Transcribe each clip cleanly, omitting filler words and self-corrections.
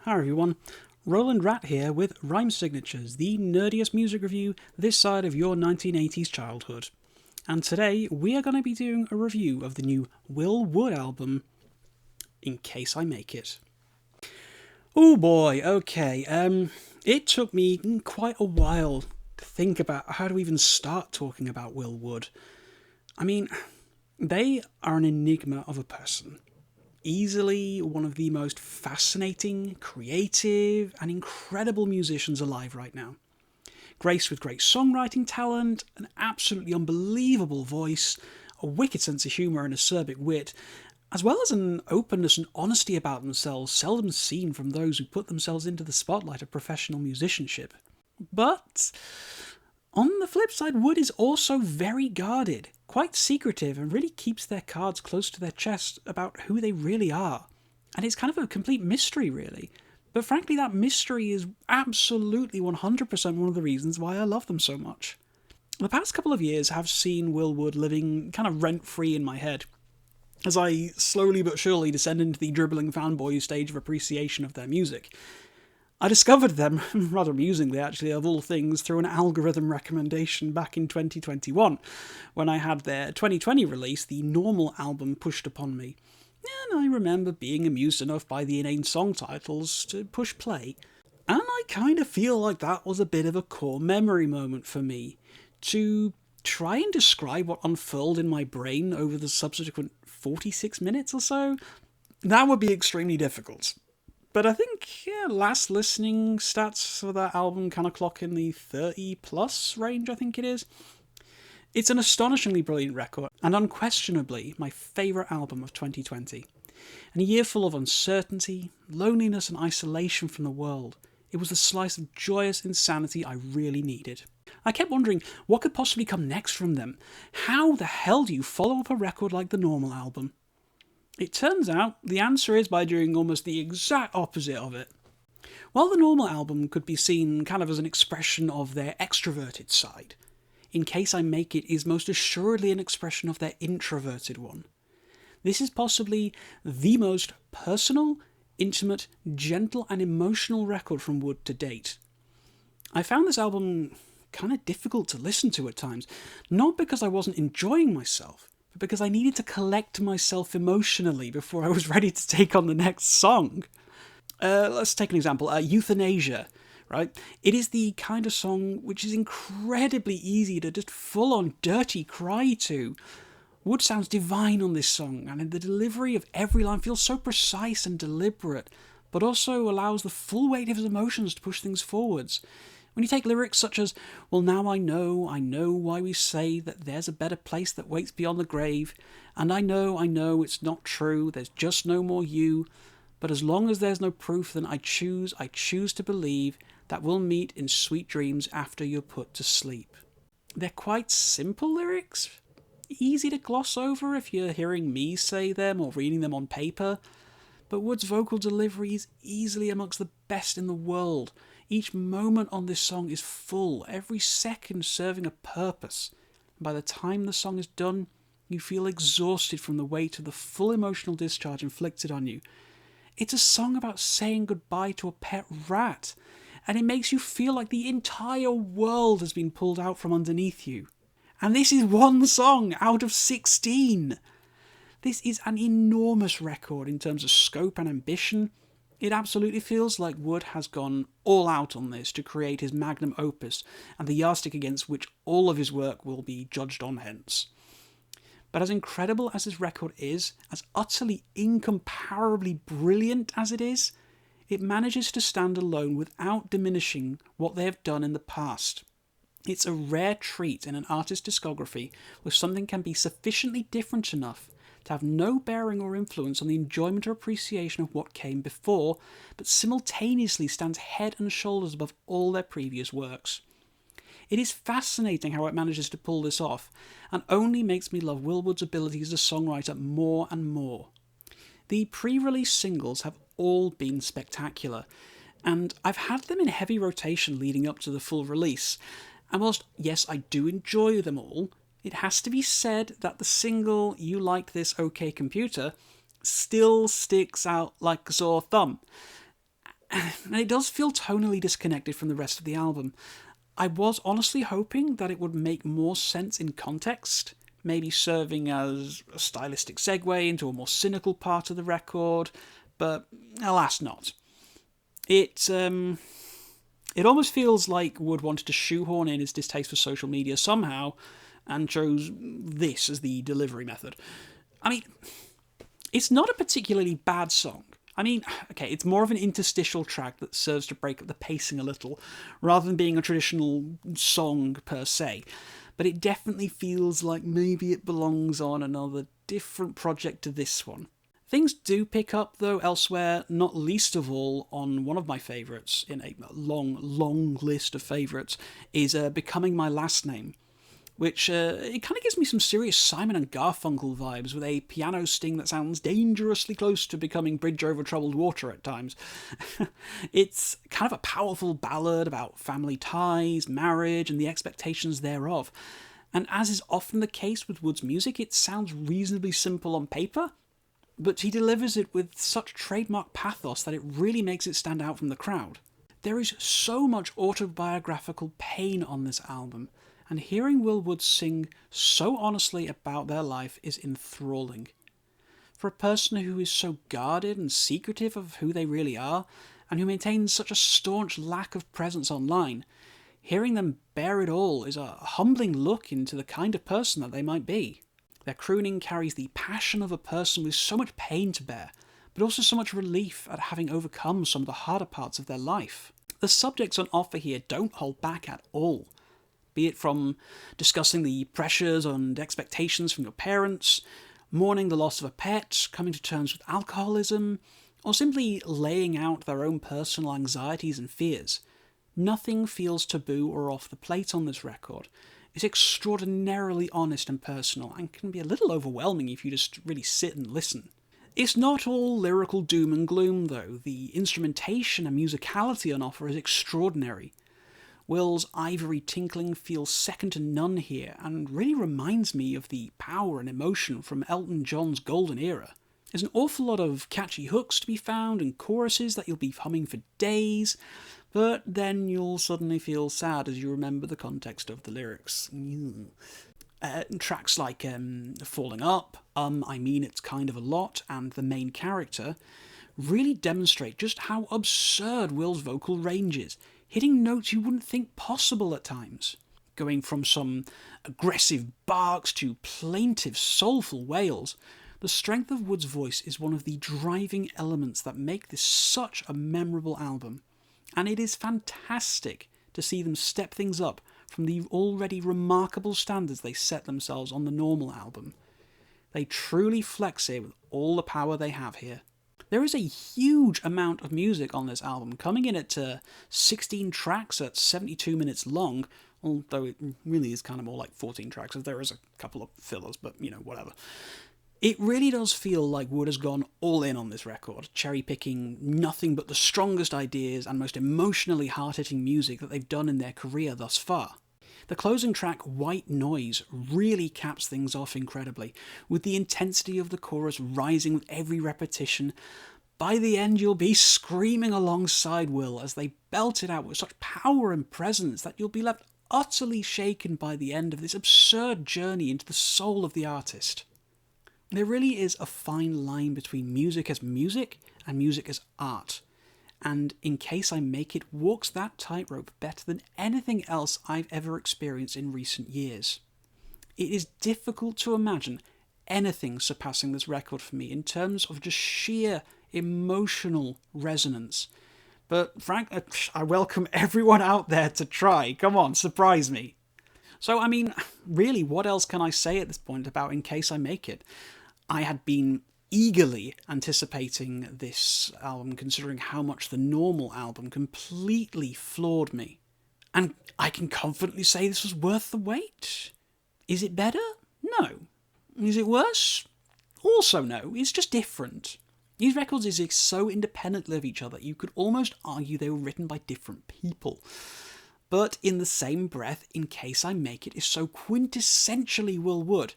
Hi everyone, Roland Rat here with Rhyme Signatures, the nerdiest music review this side of your 1980s childhood. And today we are going to be doing a review of the new Will Wood album, In Case I Make It. Oh boy, okay, it took me quite a while to think about how to even start talking about Will Wood. I mean, they are an enigma of a person. Easily one of the most fascinating, creative, and incredible musicians alive right now. Graced with great songwriting talent, an absolutely unbelievable voice, a wicked sense of humour and acerbic wit, as well as an openness and honesty about themselves seldom seen from those who put themselves into the spotlight of professional musicianship. But on the flip side, Wood is also very guarded, quite secretive, and really keeps their cards close to their chest about who they really are. And it's kind of a complete mystery, really. But frankly, that mystery is absolutely 100% one of the reasons why I love them so much. The past couple of years have seen Will Wood living kind of rent-free in my head, as I slowly but surely descend into the dribbling fanboy stage of appreciation of their music. I discovered them, rather amusingly actually, of all things, through an algorithm recommendation back in 2021, when I had their 2020 release, the Normal album, pushed upon me. And I remember being amused enough by the inane song titles to push play. And I kind of feel like that was a bit of a core memory moment for me, to try and describe what unfurled in my brain over the subsequent 46 minutes or so. That would be extremely difficult. But I think, last listening stats for that album kind of clock in the 30 plus range, I think it is. It's an astonishingly brilliant record, and unquestionably my favourite album of 2020. In a year full of uncertainty, loneliness and isolation from the world, it was the slice of joyous insanity I really needed. I kept wondering what could possibly come next from them. How the hell do you follow up a record like the Normal album? It turns out the answer is by doing almost the exact opposite of it. While the Normal album could be seen kind of as an expression of their extroverted side, In Case I Make It is most assuredly an expression of their introverted one. This is possibly the most personal, intimate, gentle and emotional record from Wood to date. I found this album kind of difficult to listen to at times, not because I wasn't enjoying myself, because I needed to collect myself emotionally before I was ready to take on the next song. Let's take an example. Euthanasia, right? It is the kind of song which is incredibly easy to just full-on dirty cry to. Wood sounds divine on this song, and the delivery of every line feels so precise and deliberate, but also allows the full weight of his emotions to push things forwards. When you take lyrics such as, well, now I know why we say that there's a better place that waits beyond the grave, and I know it's not true, there's just no more you, but as long as there's no proof, then I choose to believe that we'll meet in sweet dreams after you're put to sleep. They're quite simple lyrics, easy to gloss over if you're hearing me say them or reading them on paper, but Wood's vocal delivery is easily amongst the best in the world. Each moment on this song is full, every second serving a purpose. And by the time the song is done, you feel exhausted from the weight of the full emotional discharge inflicted on you. It's a song about saying goodbye to a pet rat, and it makes you feel like the entire world has been pulled out from underneath you. And this is one song out of 16. This is an enormous record in terms of scope and ambition. It absolutely feels like Wood has gone all out on this to create his magnum opus and the yardstick against which all of his work will be judged on hence. But as incredible as this record is, as utterly incomparably brilliant as it is, it manages to stand alone without diminishing what they have done in the past. It's a rare treat in an artist's discography where something can be sufficiently different enough to have no bearing or influence on the enjoyment or appreciation of what came before, but simultaneously stands head and shoulders above all their previous works. It is fascinating how it manages to pull this off, and only makes me love Will Wood's ability as a songwriter more and more. The pre-release singles have all been spectacular, and I've had them in heavy rotation leading up to the full release, and whilst, yes, I do enjoy them all, it has to be said that the single You Like This OK Computer still sticks out like a sore thumb. And it does feel tonally disconnected from the rest of the album. I was honestly hoping that it would make more sense in context, maybe serving as a stylistic segue into a more cynical part of the record, but alas not. It almost feels like Wood wanted to shoehorn in his distaste for social media somehow, and chose this as the delivery method. I mean, it's not a particularly bad song. I mean, okay, it's more of an interstitial track that serves to break up the pacing a little, rather than being a traditional song per se. But it definitely feels like maybe it belongs on another different project to this one. Things do pick up, though, elsewhere, not least of all on one of my favourites, in a long list of favourites, is Becoming My Last Name, which it kind of gives me some serious Simon and Garfunkel vibes, with a piano sting that sounds dangerously close to becoming Bridge Over Troubled Water at times. It's kind of a powerful ballad about family ties, marriage, and the expectations thereof. And as is often the case with Wood's music, it sounds reasonably simple on paper, but he delivers it with such trademark pathos that it really makes it stand out from the crowd. There is so much autobiographical pain on this album, and hearing Will Wood sing so honestly about their life is enthralling. For a person who is so guarded and secretive of who they really are, and who maintains such a staunch lack of presence online, hearing them bare it all is a humbling look into the kind of person that they might be. Their crooning carries the passion of a person with so much pain to bear, but also so much relief at having overcome some of the harder parts of their life. The subjects on offer here don't hold back at all, be it from discussing the pressures and expectations from your parents, mourning the loss of a pet, coming to terms with alcoholism, or simply laying out their own personal anxieties and fears. Nothing feels taboo or off the plate on this record. It's extraordinarily honest and personal, and can be a little overwhelming if you just really sit and listen. It's not all lyrical doom and gloom, though. The instrumentation and musicality on offer is extraordinary. Will's ivory tinkling feels second to none here, and really reminds me of the power and emotion from Elton John's golden era. There's an awful lot of catchy hooks to be found, and choruses that you'll be humming for days, but then you'll suddenly feel sad as you remember the context of the lyrics. Tracks like Falling Up, I Mean It's Kind of a Lot, and The Main Character really demonstrate just how absurd Will's vocal range is, hitting notes you wouldn't think possible at times. Going from some aggressive barks to plaintive, soulful wails, the strength of Wood's voice is one of the driving elements that make this such a memorable album. And it is fantastic to see them step things up from the already remarkable standards they set themselves on the normal album. They truly flex it with all the power they have here. There is a huge amount of music on this album, coming in at 16 tracks at 72 minutes long, although it really is kind of more like 14 tracks, as there is a couple of fillers, but whatever. It really does feel like Wood has gone all in on this record, cherry-picking nothing but the strongest ideas and most emotionally hard-hitting music that they've done in their career thus far. The closing track, White Noise, really caps things off incredibly, with the intensity of the chorus rising with every repetition. By the end, you'll be screaming alongside Will as they belt it out with such power and presence that you'll be left utterly shaken by the end of this absurd journey into the soul of the artist. There really is a fine line between music as music and music as art, and In Case I Make It walks that tightrope better than anything else I've ever experienced in recent years. It is difficult to imagine anything surpassing this record for me in terms of just sheer emotional resonance. But Frank, I welcome everyone out there to try. Come on, surprise me. So, really, what else can I say at this point about In Case I Make It? I had been eagerly anticipating this album, considering how much the normal album completely floored me. And I can confidently say this was worth the wait. Is it better? No. Is it worse? Also no. It's just different. These records exist so independently of each other, you could almost argue they were written by different people. But in the same breath, In Case I Make It is so quintessentially Will Wood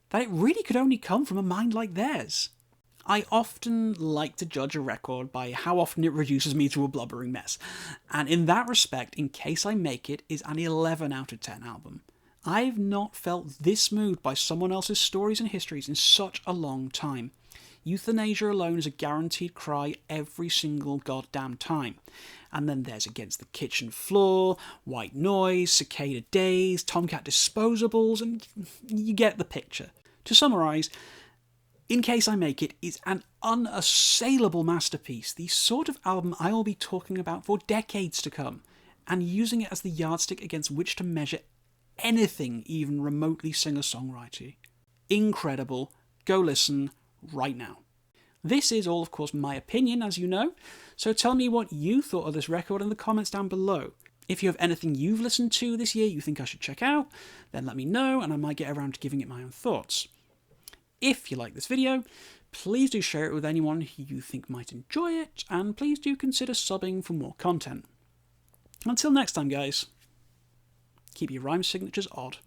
that it really could only come from a mind like theirs. I often like to judge a record by how often it reduces me to a blubbering mess, and in that respect, In Case I Make It is an 11 out of 10 album. I've not felt this moved by someone else's stories and histories in such a long time. Euthanasia alone is a guaranteed cry every single goddamn time. And then there's Against the Kitchen Floor, White Noise, Cicada Days, Tomcat Disposables, and you get the picture. To summarise, In Case I Make It is an unassailable masterpiece, the sort of album I will be talking about for decades to come, and using it as the yardstick against which to measure anything even remotely singer-songwriter. Incredible. Go listen right now. This is all, of course, my opinion, as you know, so tell me what you thought of this record in the comments down below. If you have anything you've listened to this year you think I should check out, then let me know and I might get around to giving it my own thoughts. If you like this video, please do share it with anyone who you think might enjoy it, and please do consider subbing for more content. Until next time, guys, keep your rhyme signatures odd.